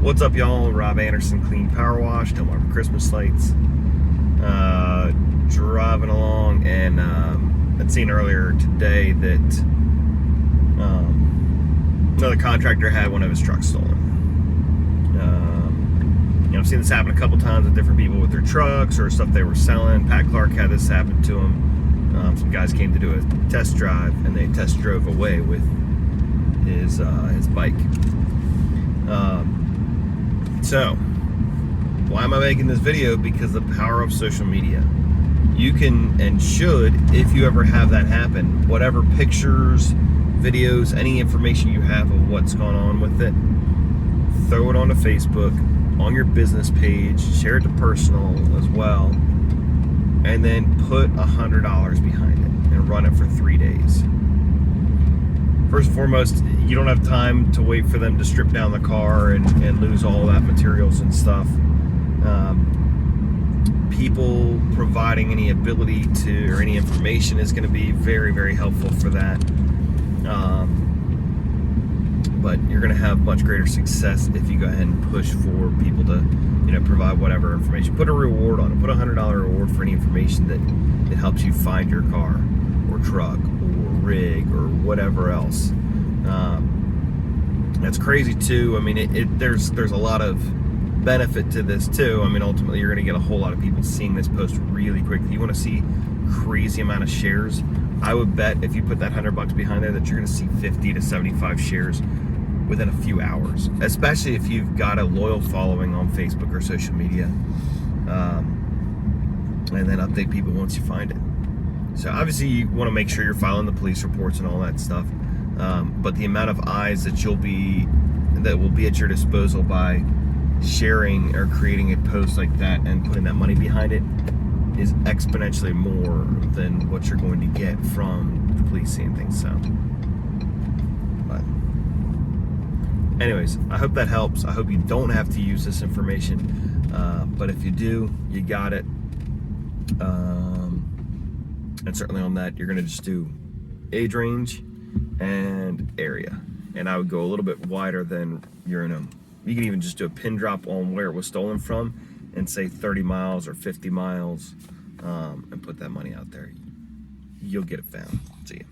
What's up, y'all? Rob Anderson, Clean Power Wash, Delmarva Christmas lights. Driving along, and I'd seen earlier today that another contractor had one of his trucks stolen. I've seen this happen a couple times with different people with their trucks or stuff they were selling. Pat Clark had this happen to him. Some guys came to do a test drive, and they test drove away with his bike. So, why am I making this video? Because the power of social media. You can and should, if you ever have that happen, whatever pictures, videos, any information you have of what's going on with it, throw it onto Facebook, on your business page, share it to personal as well, and then put $100 behind it and run it for 3 days. First and foremost, you don't have time to wait for them to strip down the car and lose all that materials and stuff. People providing any ability to, or any information, is going to be very, very helpful for that. But you're going to have much greater success if you go ahead and push for people to, provide whatever information. Put a reward on it. Put a $100 reward for any information that helps you find your car or truck or rig or whatever else. That's crazy too. I mean, there's a lot of benefit to this too. I mean, ultimately you're going to get a whole lot of people seeing this post really quickly. You want to see crazy amount of shares. I would bet if you put that $100 behind there that you're going to see 50 to 75 shares within a few hours, especially if you've got a loyal following on Facebook or social media, and then update people once you find it. So obviously you want to make sure you're filing the police reports and all that stuff, but the amount of eyes that will be at your disposal by sharing or creating a post like that and putting that money behind it is exponentially more than what you're going to get from the police seeing things. So, but anyways, I hope that helps. I hope you don't have to use this information, but if you do, you got it. And certainly on that, you're going to just do age range and area, and I would go a little bit wider than you can even just do a pin drop on where it was stolen from and say 30 miles or 50 miles, and put that money out there. You'll get it found. See ya.